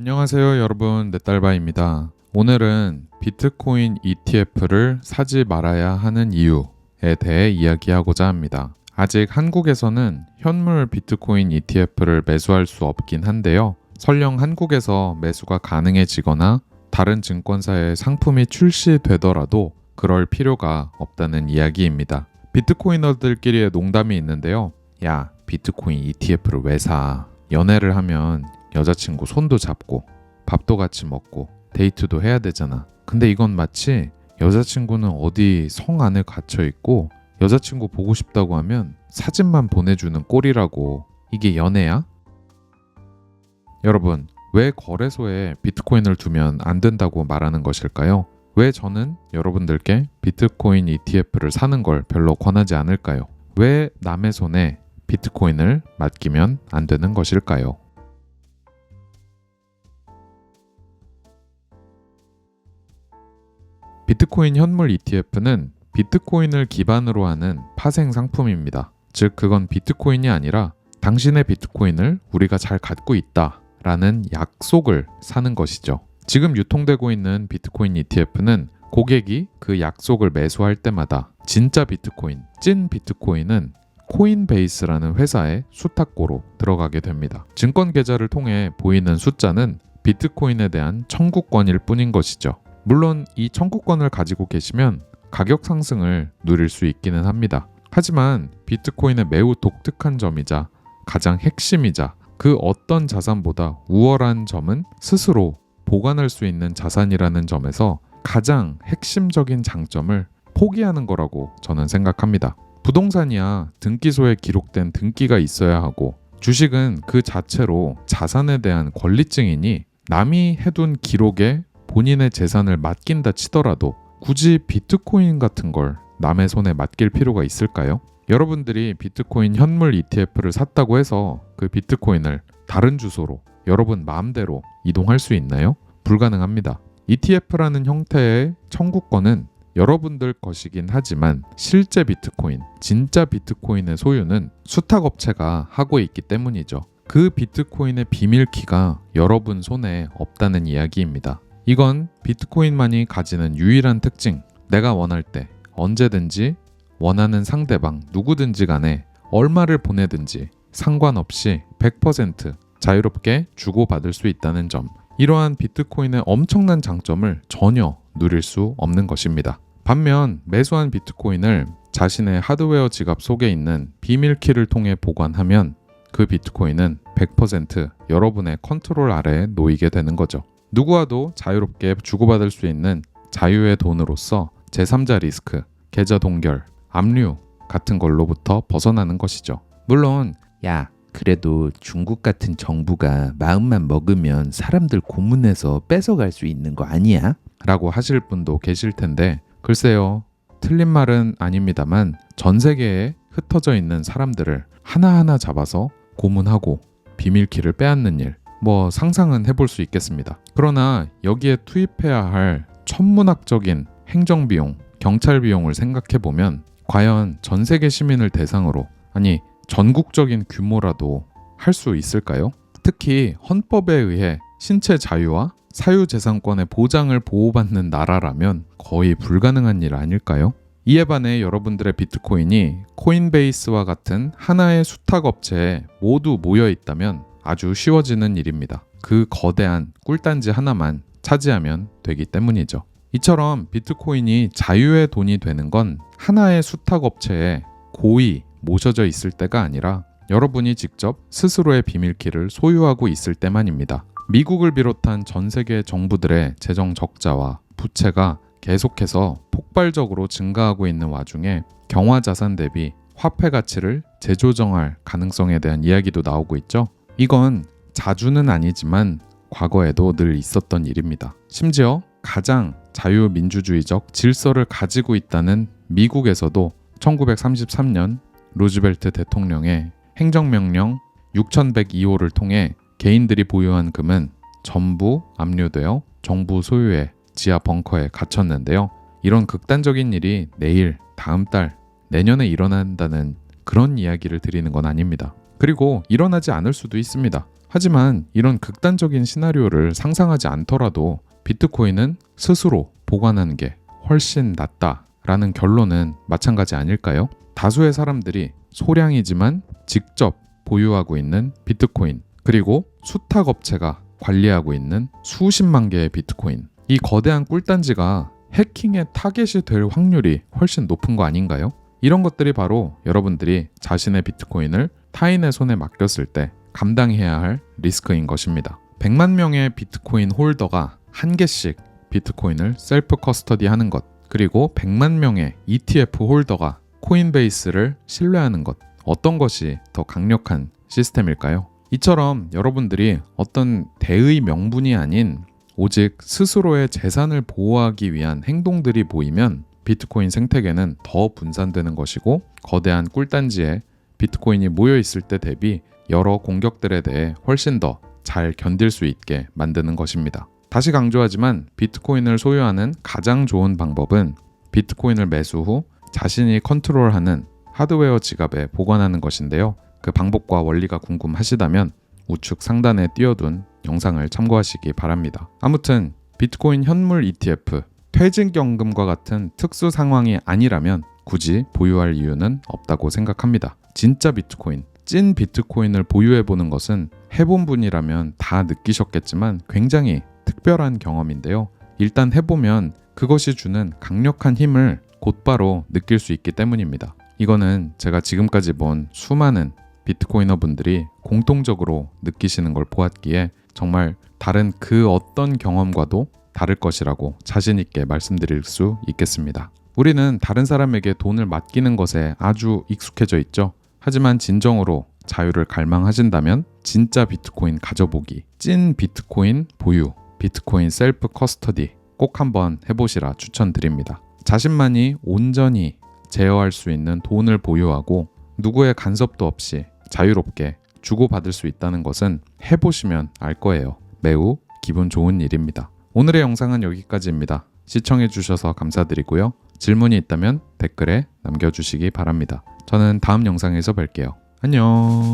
안녕하세요 여러분, 넷달바입니다. 오늘은 비트코인 ETF를 사지 말아야 하는 이유에 대해 이야기하고자 합니다. 아직 한국에서는 현물 비트코인 ETF를 매수할 수 없긴 한데요. 설령 한국에서 매수가 가능해지거나 다른 증권사의 상품이 출시되더라도 그럴 필요가 없다는 이야기입니다. 비트코이너들끼리의 농담이 있는데요. 야, 비트코인 ETF를 왜 사? 연애를 하면 여자친구 손도 잡고 밥도 같이 먹고 데이트도 해야 되잖아. 근데 이건 마치 여자친구는 어디 성 안에 갇혀 있고 여자친구 보고 싶다고 하면 사진만 보내주는 꼴이라고. 이게 연애야? 여러분, 왜 거래소에 비트코인을 두면 안 된다고 말하는 것일까요? 왜 저는 여러분들께 비트코인 ETF를 사는 걸 별로 권하지 않을까요? 왜 남의 손에 비트코인을 맡기면 안 되는 것일까요? 비트코인 현물 ETF는 비트코인을 기반으로 하는 파생 상품입니다. 즉, 그건 비트코인이 아니라 당신의 비트코인을 우리가 잘 갖고 있다라는 약속을 사는 것이죠. 지금 유통되고 있는 비트코인 ETF는 고객이 그 약속을 매수할 때마다 진짜 비트코인, 찐 비트코인은 코인베이스라는 회사의 수탁고로 들어가게 됩니다. 증권 계좌를 통해 보이는 숫자는 비트코인에 대한 청구권일 뿐인 것이죠. 물론 이 청구권을 가지고 계시면 가격 상승을 누릴 수 있기는 합니다. 하지만 비트코인의 매우 독특한 점이자 가장 핵심이자 그 어떤 자산보다 우월한 점은 스스로 보관할 수 있는 자산이라는 점에서 가장 핵심적인 장점을 포기하는 거라고 저는 생각합니다. 부동산이야 등기소에 기록된 등기가 있어야 하고, 주식은 그 자체로 자산에 대한 권리증이니 남이 해둔 기록에 본인의 재산을 맡긴다 치더라도 굳이 비트코인 같은 걸 남의 손에 맡길 필요가 있을까요? 여러분들이 비트코인 현물 ETF를 샀다고 해서 그 비트코인을 다른 주소로 여러분 마음대로 이동할 수 있나요? 불가능합니다. ETF라는 형태의 청구권은 여러분들 것이긴 하지만 실제 비트코인, 진짜 비트코인의 소유는 수탁업체가 하고 있기 때문이죠. 그 비트코인의 비밀키가 여러분 손에 없다는 이야기입니다. 이건 비트코인만이 가지는 유일한 특징, 내가 원할 때 언제든지 원하는 상대방 누구든지 간에 얼마를 보내든지 상관없이 100% 자유롭게 주고받을 수 있다는 점, 이러한 비트코인의 엄청난 장점을 전혀 누릴 수 없는 것입니다. 반면 매수한 비트코인을 자신의 하드웨어 지갑 속에 있는 비밀키를 통해 보관하면 그 비트코인은 100% 여러분의 컨트롤 아래에 놓이게 되는 거죠. 누구와도 자유롭게 주고받을 수 있는 자유의 돈으로서 제3자 리스크, 계좌 동결, 압류 같은 걸로부터 벗어나는 것이죠. 물론 야, 그래도 중국 같은 정부가 마음만 먹으면 사람들 고문해서 뺏어갈 수 있는 거 아니야? 라고 하실 분도 계실 텐데, 글쎄요, 틀린 말은 아닙니다만 전 세계에 흩어져 있는 사람들을 하나하나 잡아서 고문하고 비밀키를 빼앗는 일, 상상은 해볼 수 있겠습니다. 그러나 여기에 투입해야 할 천문학적인 행정비용, 경찰비용을 생각해보면 과연 전 세계 시민을 대상으로, 아니 전국적인 규모라도 할 수 있을까요? 특히 헌법에 의해 신체 자유와 사유재산권의 보장을 보호받는 나라라면 거의 불가능한 일 아닐까요? 이에 반해 여러분들의 비트코인이 코인베이스와 같은 하나의 수탁업체에 모두 모여 있다면 아주 쉬워지는 일입니다. 그 거대한 꿀단지 하나만 차지하면 되기 때문이죠. 이처럼 비트코인이 자유의 돈이 되는 건 하나의 수탁업체에 고이 모셔져 있을 때가 아니라 여러분이 직접 스스로의 비밀키를 소유하고 있을 때만입니다. 미국을 비롯한 전 세계 정부들의 재정 적자와 부채가 계속해서 폭발적으로 증가하고 있는 와중에 경화자산 대비 화폐 가치를 재조정할 가능성에 대한 이야기도 나오고 있죠. 이건 자주는 아니지만 과거에도 늘 있었던 일입니다. 심지어 가장 자유민주주의적 질서를 가지고 있다는 미국에서도 1933년 루즈벨트 대통령의 행정명령 6102호를 통해 개인들이 보유한 금은 전부 압류되어 정부 소유의 지하 벙커에 갇혔는데요. 이런 극단적인 일이 내일, 다음 달, 내년에 일어난다는 그런 이야기를 드리는 건 아닙니다. 그리고 일어나지 않을 수도 있습니다. 하지만 이런 극단적인 시나리오를 상상하지 않더라도 비트코인은 스스로 보관하는 게 훨씬 낫다라는 결론은 마찬가지 아닐까요? 다수의 사람들이 소량이지만 직접 보유하고 있는 비트코인, 그리고 수탁 업체가 관리하고 있는 수십만 개의 비트코인, 이 거대한 꿀단지가 해킹의 타겟이 될 확률이 훨씬 높은 거 아닌가요? 이런 것들이 바로 여러분들이 자신의 비트코인을 타인의 손에 맡겼을 때 감당해야 할 리스크인 것입니다. 100만 명의 비트코인 홀더가 한 개씩 비트코인을 셀프 커스터디 하는 것, 그리고 100만 명의 ETF 홀더가 코인베이스를 신뢰하는 것, 어떤 것이 더 강력한 시스템일까요? 이처럼 여러분들이 어떤 대의 명분이 아닌 오직 스스로의 재산을 보호하기 위한 행동들이 보이면 비트코인 생태계는 더 분산되는 것이고, 거대한 꿀단지에 비트코인이 모여 있을 때 대비 여러 공격들에 대해 훨씬 더 잘 견딜 수 있게 만드는 것입니다. 다시 강조하지만 비트코인을 소유하는 가장 좋은 방법은 비트코인을 매수 후 자신이 컨트롤하는 하드웨어 지갑에 보관하는 것인데요. 그 방법과 원리가 궁금하시다면 우측 상단에 띄워둔 영상을 참고하시기 바랍니다. 아무튼 비트코인 현물 ETF, 퇴직연금과 같은 특수 상황이 아니라면 굳이 보유할 이유는 없다고 생각합니다. 진짜 비트코인, 찐 비트코인을 보유해보는 것은 해본 분이라면 다 느끼셨겠지만 굉장히 특별한 경험인데요. 일단 해보면 그것이 주는 강력한 힘을 곧바로 느낄 수 있기 때문입니다. 이거는 제가 지금까지 본 수많은 비트코이너 분들이 공통적으로 느끼시는 걸 보았기에 정말 다른 그 어떤 경험과도 다를 것이라고 자신 있게 말씀드릴 수 있겠습니다. 우리는 다른 사람에게 돈을 맡기는 것에 아주 익숙해져 있죠. 하지만 진정으로 자유를 갈망하신다면 진짜 비트코인 가져보기, 찐 비트코인 보유, 비트코인 셀프 커스터디 꼭 한번 해보시라 추천드립니다. 자신만이 온전히 제어할 수 있는 돈을 보유하고 누구의 간섭도 없이 자유롭게 주고받을 수 있다는 것은 해보시면 알 거예요. 매우 기분 좋은 일입니다. 오늘의 영상은 여기까지입니다. 시청해주셔서 감사드리고요. 질문이 있다면 댓글에 남겨주시기 바랍니다. 저는 다음 영상에서 뵐게요. 안녕.